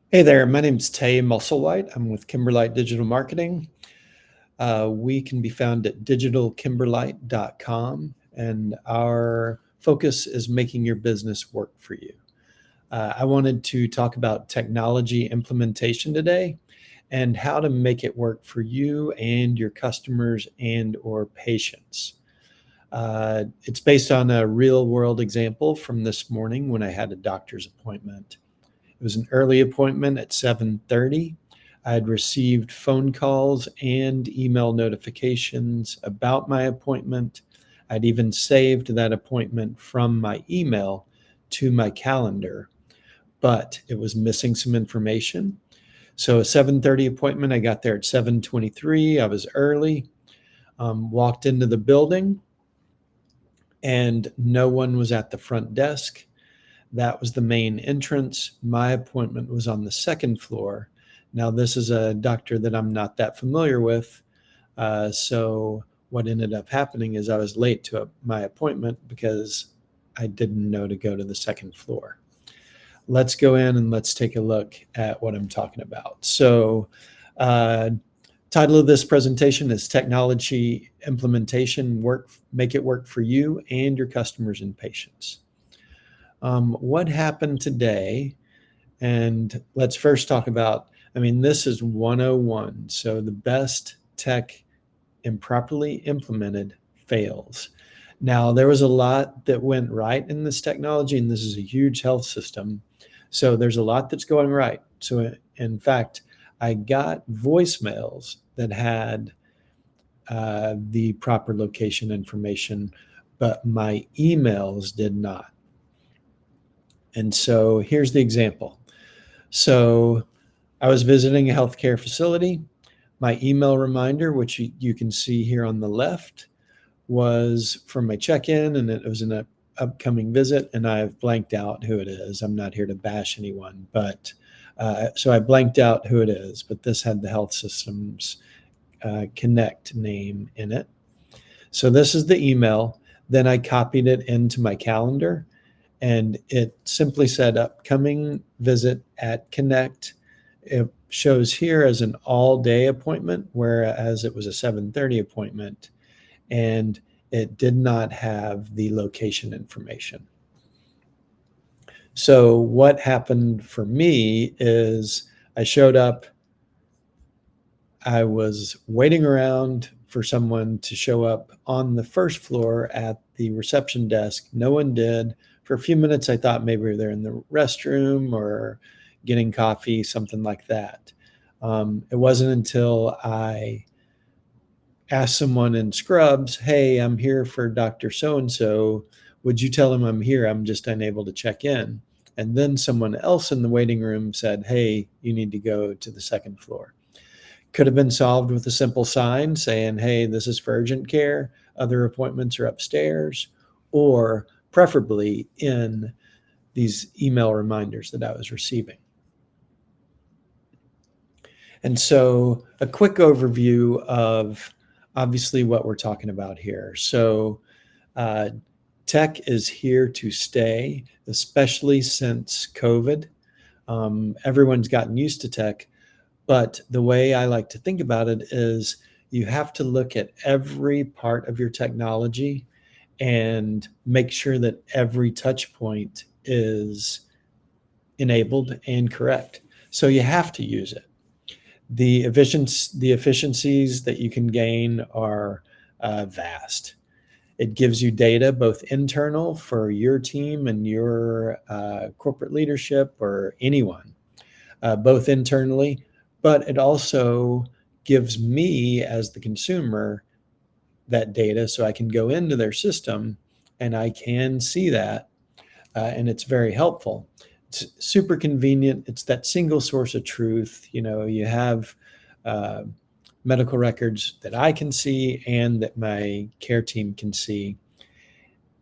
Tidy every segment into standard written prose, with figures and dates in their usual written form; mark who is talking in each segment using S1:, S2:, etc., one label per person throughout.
S1: Hey there, my name's Tay Musslewhite. I'm with Kimberlite Digital Marketing. We can be found at digitalkimberlite.com, and our focus is making your business work for you. I wanted to talk about technology implementation today and how to make it work for you and your customers and or patients. It's based on a real world example from this morning when I had a doctor's appointment. It was an early appointment at 7:30. I had received phone calls and email notifications about my appointment. I'd even saved that appointment from my email to my calendar, but it was missing some information. So a 7:30 appointment, I got there at 7:23. I was early, walked into the building, and no one was at the front desk. That was the main entrance. My appointment was on the second floor. Now, this is a doctor that I'm not that familiar with. So, what ended up happening is I was late to my appointment because I didn't know to go to the second floor. Let's go in and let's take a look at what I'm talking about. So, uh, title of this presentation is Technology Implementation Work, Make It Work for You and Your Customers and Patients. What happened today? And let's first talk about, this is 101. So the best tech improperly implemented fails. Now, there was a lot that went right in this technology, and this is a huge health system. So there's a lot that's going right. So, in fact, I got voicemails that had the proper location information, but my emails did not. And so here's the example. So I was visiting a healthcare facility. My email reminder, which you can see here on the left, was from my check-in, and it was an upcoming visit, and I've blanked out who it is. I'm not here to bash anyone, but so I blanked out who it is, but this had the health systems connect name in it. So this is the email. Then I copied it into my calendar, and it simply said upcoming visit at Connect. It shows here as an all-day appointment, whereas it was a 7:30 appointment, and it did not have the location information. So what happened for me is I showed up, I was waiting around for someone to show up on the first floor at the reception desk. No one did. For a few minutes, I thought maybe they're in the restroom or getting coffee, something like that. It wasn't until I asked someone in scrubs, "Hey, I'm here for Dr. So-and-so. Would you tell him I'm here? I'm just unable to check in." And then someone else in the waiting room said, "Hey, you need to go to the second floor." Could have been solved with a simple sign saying, "Hey, this is for urgent care. Other appointments are upstairs," or preferably in these email reminders that I was receiving. And so, a quick overview of obviously what we're talking about here. So, uh, tech is here to stay, especially since COVID. Everyone's gotten used to tech. But the way I like to think about it is you have to look at every part of your technology and make sure that every touch point is enabled and correct. So you have to use it. The efficiencies that you can gain are vast. It gives you data both internal for your team and your corporate leadership or anyone, both internally, but it also gives me as the consumer that data so I can go into their system and I can see that, and it's very helpful. It's super convenient. It's that single source of truth. You have uh, medical records that I can see and that my care team can see.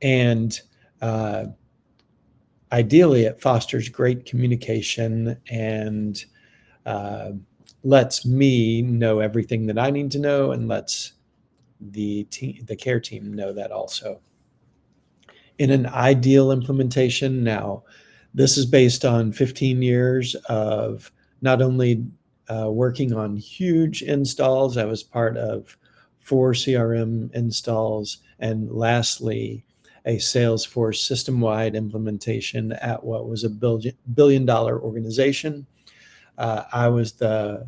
S1: And uh, ideally, it fosters great communication and uh, lets me know everything that I need to know and lets the care team know that also. In an ideal implementation, now This is based on 15 years of not only working on huge installs. I was part of 4 CRM installs, and lastly, a Salesforce system-wide implementation at what was a billion-dollar organization. I was the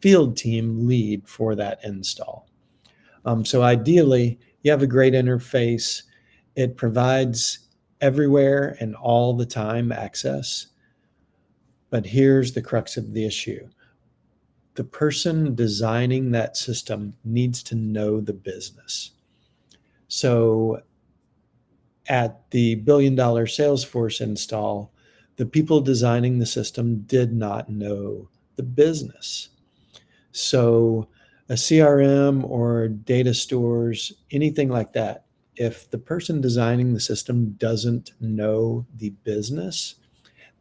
S1: field team lead for that install. So ideally, you have a great interface. It provides everywhere and all the time access. But here's the crux of the issue. The person designing that system needs to know the business. So at the billion-dollar Salesforce install, the people designing the system did not know the business. So a CRM or data stores, anything like that, if the person designing the system doesn't know the business,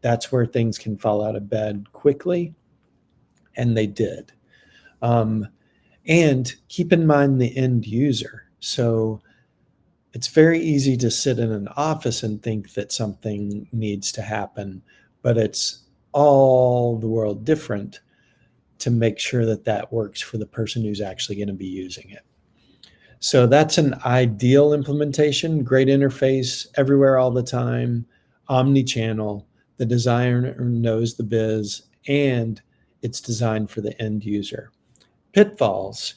S1: that's where things can fall out of bed quickly, and they did. And keep in mind the end user. So it's very easy to sit in an office and think that something needs to happen, but it's all the world different to make sure that that works for the person who's actually going to be using it. So that's an ideal implementation, great interface everywhere all the time, omni-channel. The designer knows the biz, and it's designed for the end user. Pitfalls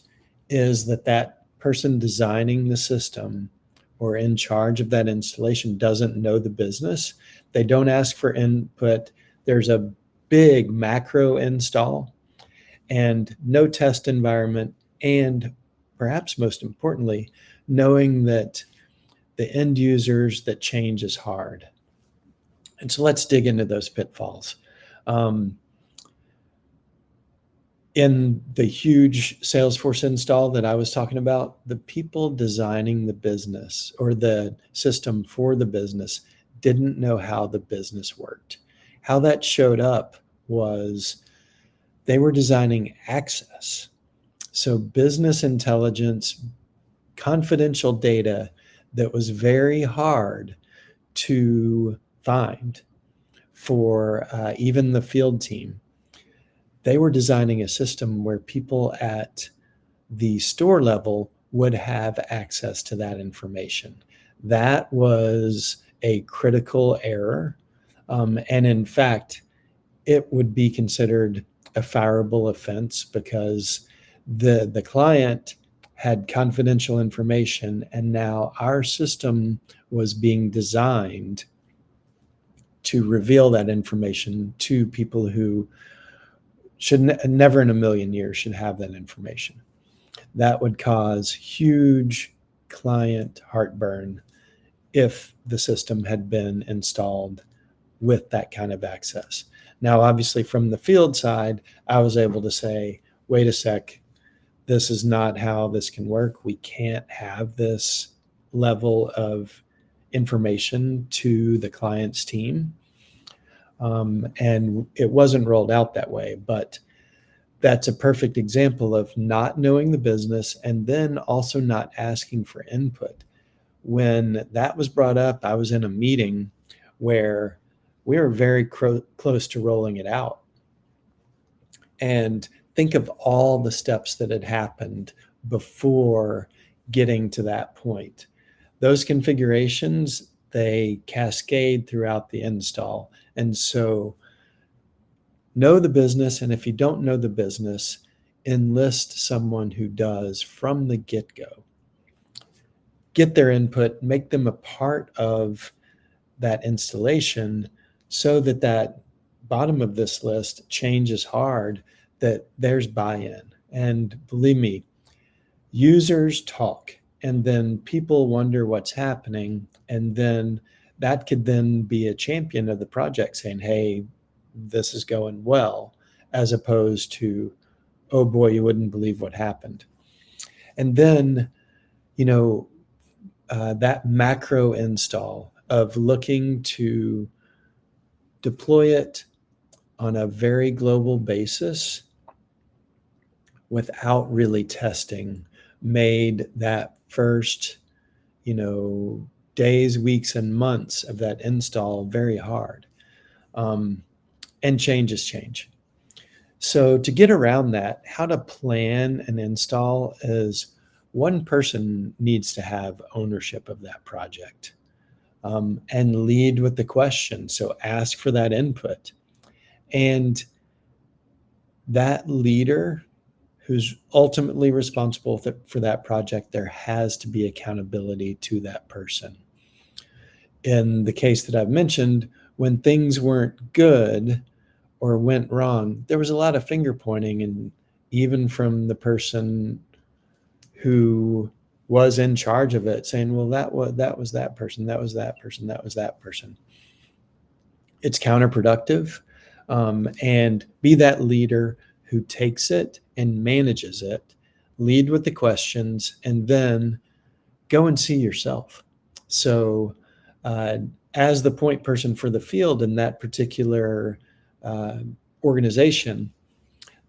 S1: is that person designing the system or in charge of that installation doesn't know the business. They don't ask for input. There's a big macro install and no test environment, and perhaps most importantly, knowing that the end users, that change is hard. And so let's dig into those pitfalls. In the huge Salesforce install that I was talking about, the people designing the business or the system for the business didn't know how the business worked. How that showed up was they were designing access. So business intelligence, confidential data that was very hard to find for even the field team. They were designing a system where people at the store level would have access to that information. That was a critical error. And in fact, it would be considered a fireable offense because the client had confidential information, and now our system was being designed to reveal that information to people who should never in a million years should have that information. That would cause huge client heartburn if the system had been installed with that kind of access. Now, obviously, from the field side, I was able to say, wait a sec, this is not how this can work. We can't have this level of information to the client's team. And it wasn't rolled out that way, but that's a perfect example of not knowing the business and then also not asking for input. When that was brought up, I was in a meeting where we were very close to rolling it out. And think of all the steps that had happened before getting to that point. Those configurations, they cascade throughout the install. And so know the business, and if you don't know the business, enlist someone who does from the get-go. Get their input, make them a part of that installation so that bottom of this list, change is hard, that there's buy-in. And believe me, users talk, and then people wonder what's happening, and then that could then be a champion of the project saying, hey, this is going well, as opposed to, oh boy, you wouldn't believe what happened. And then, that macro install of looking to deploy it on a very global basis without really testing made that first, days, weeks, and months of that install very hard. And change is change. So to get around that, how to plan an install is one person needs to have ownership of that project, and lead with the question. So ask for that input. And that leader who's ultimately responsible for that project, there has to be accountability to that person. In the case that I've mentioned, when things weren't good or went wrong, there was a lot of finger pointing, and even from the person who was in charge of it, saying, "Well, that was that person, that was that person, that was that person." It's counterproductive, and be that leader who takes it and manages it. Lead with the questions, and then go and see yourself. So, uh, as the point person for the field in that particular uh, organization,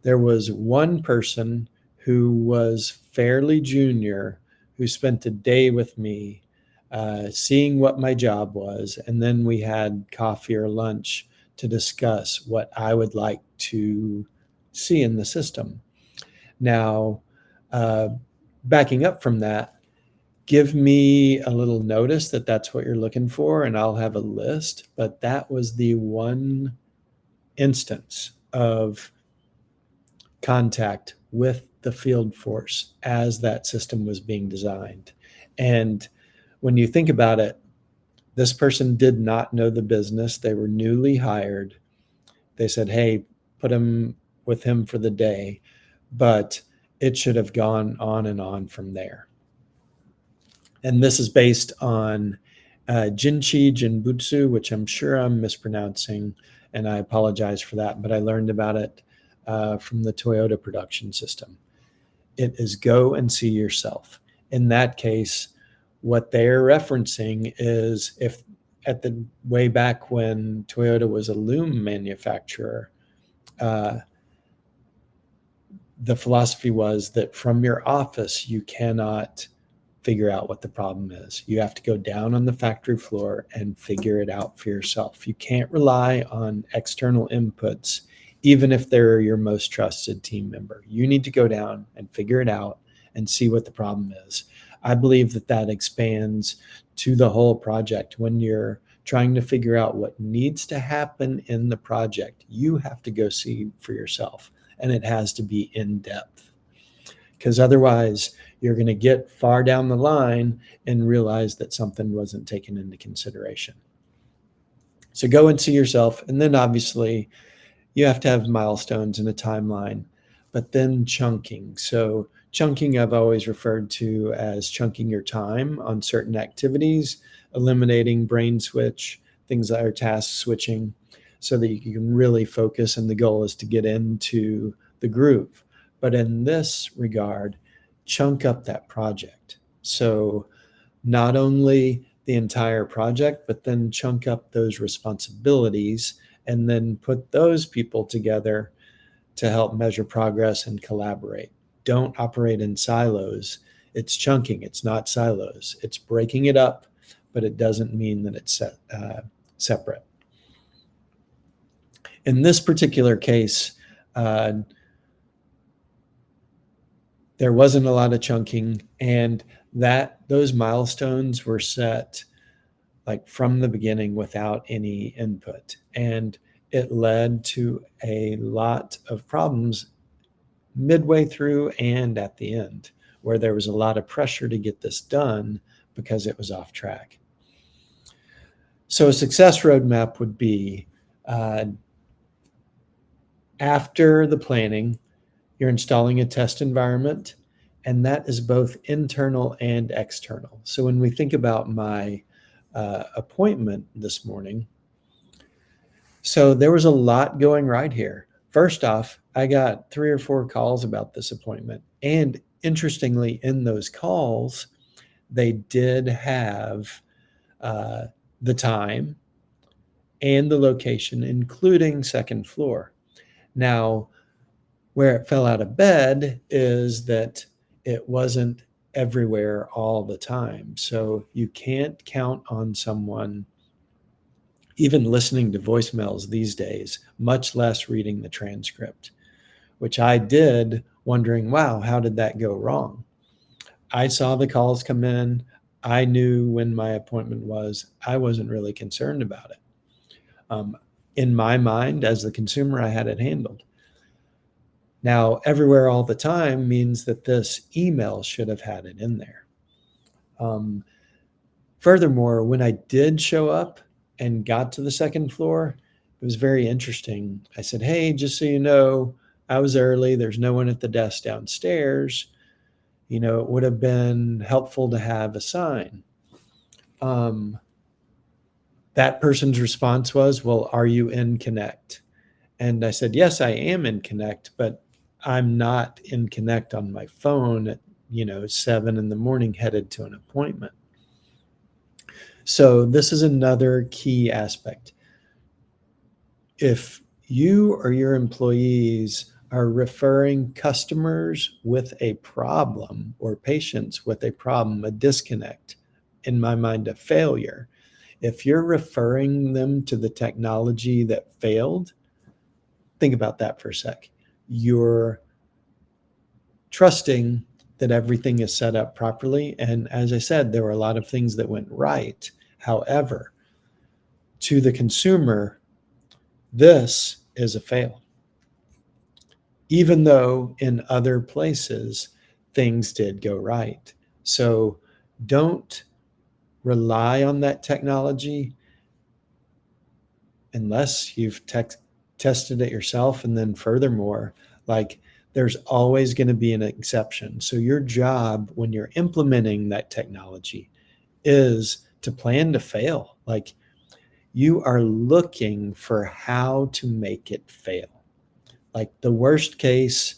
S1: there was one person who was fairly junior who spent a day with me, seeing what my job was. And then we had coffee or lunch to discuss what I would like to see in the system. Now, uh, backing up from that, give me a little notice that that's what you're looking for, and I'll have a list. But that was the one instance of contact with the field force as that system was being designed. And when you think about it, this person did not know the business. They were newly hired. They said, "Hey, put him with him for the day," but it should have gone on and on from there. And this is based on Jinchi Jinbutsu, which I'm sure I'm mispronouncing, and I apologize for that, but I learned about it from the Toyota production system. It is go and see yourself. In that case, what they're referencing is, if at the way back when Toyota was a loom manufacturer, uh, the philosophy was that from your office, you cannot figure out what the problem is. You have to go down on the factory floor and figure it out for yourself. You can't rely on external inputs, even if they're your most trusted team member. You need to go down and figure it out and see what the problem is. I believe that that expands to the whole project. When you're trying to figure out what needs to happen in the project, you have to go see for yourself, and it has to be in depth, because otherwise you're going to get far down the line and realize that something wasn't taken into consideration. So go and see yourself. And then obviously you have to have milestones and a timeline, but then chunking. So chunking, I've always referred to as chunking your time on certain activities, eliminating brain switch, things that are task switching, so that you can really focus. And the goal is to get into the groove. But in this regard, chunk up that project. So not only the entire project, but then chunk up those responsibilities and then put those people together to help measure progress and collaborate. Don't operate in silos. It's chunking, it's not silos. It's breaking it up, but it doesn't mean that it's separate. In this particular case, there wasn't a lot of chunking, and that those milestones were set like from the beginning without any input, and it led to a lot of problems midway through and at the end, where there was a lot of pressure to get this done because it was off track. So a success roadmap would be, after the planning, you're installing a test environment, and that is both internal and external. So when we think about my appointment this morning, so there was a lot going right here. First off, I got 3 or 4 calls about this appointment. And interestingly, in those calls, they did have uh, the time and the location, including second floor. Now, where it fell out of bed is that it wasn't everywhere all the time. So you can't count on someone even listening to voicemails these days, much less reading the transcript, which I did, wondering, wow, how did that go wrong? I saw the calls come in. I knew when my appointment was. I wasn't really concerned about it. In my mind, as the consumer, I had it handled. Now, everywhere all the time means that this email should have had it in there. Furthermore, when I did show up and got to the second floor, it was very interesting. I said, hey, just so you know, I was early. There's no one at the desk downstairs. You know, it would have been helpful to have a sign. That person's response was, well, are you in Connect? And I said, yes, I am in Connect, but I'm not in Connect on my phone at 7 in the morning headed to an appointment. So this is another key aspect. If you or your employees are referring customers with a problem or patients with a problem, a disconnect, in my mind, a failure, if you're referring them to the technology that failed, think about that for a sec. You're trusting that everything is set up properly. And as I said, there were a lot of things that went right. However, to the consumer, this is a fail. Even though in other places things did go right. So don't rely on that technology unless you've tested it yourself. And then furthermore, like there's always going to be an exception. So your job when you're implementing that technology is to plan to fail. Like you are looking for how to make it fail. Like the worst case,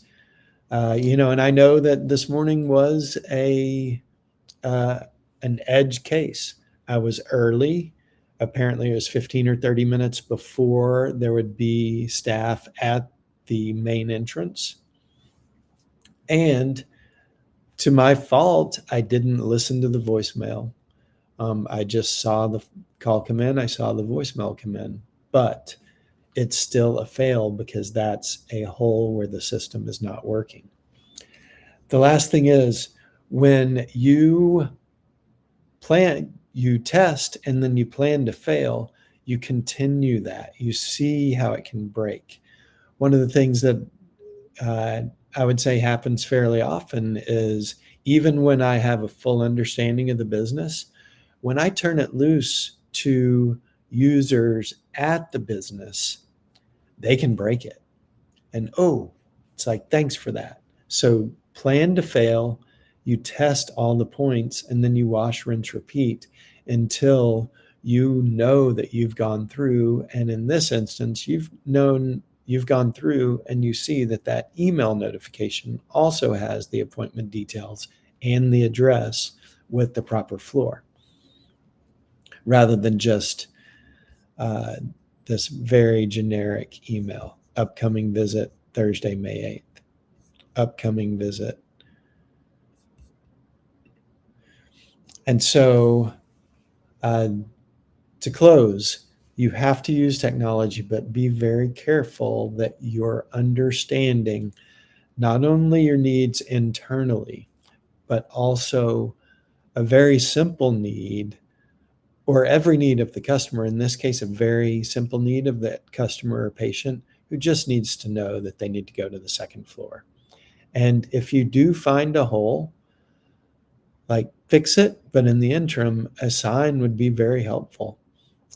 S1: and I know that this morning was an edge case. I was early. Apparently it was 15 or 30 minutes before there would be staff at the main entrance. And to my fault, I didn't listen to the voicemail. I just saw the call come in. I saw the voicemail come in, but it's still a fail because that's a hole where the system is not working. The last thing is when you test and then you plan to fail, you continue that. You see how it can break. One of the things that I would say happens fairly often is even when I have a full understanding of the business, when I turn it loose to users at the business, they can break it. And it's like, thanks for that. So plan to fail, you test all the points, and then you wash, rinse, repeat until you know that you've gone through. And in this instance, you've gone through and you see that email notification also has the appointment details and the address with the proper floor, rather than just this very generic email. Upcoming visit Thursday, May 8th. Upcoming visit. And so to close, you have to use technology, but be very careful that you're understanding not only your needs internally, but also a very simple need or every need of the customer. In this case, a very simple need of that customer or patient who just needs to know that they need to go to the second floor. And if you do find a hole, like fix it, but in the interim, a sign would be very helpful.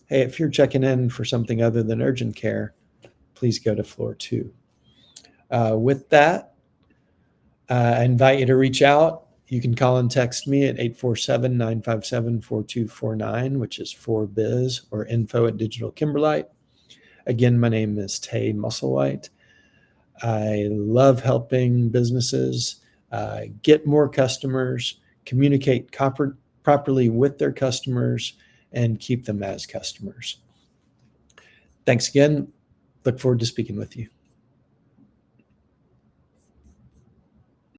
S1: Hey, if you're checking in for something other than urgent care, please go to floor 2. With that, I invite you to reach out. You can call and text me at 847-957-4249, which is for biz, or info@Digital Kimberlite. Again, my name is Tay Musslewhite. I love helping businesses get more customers, communicate properly with their customers, and keep them as customers. Thanks again. Look forward to speaking with you.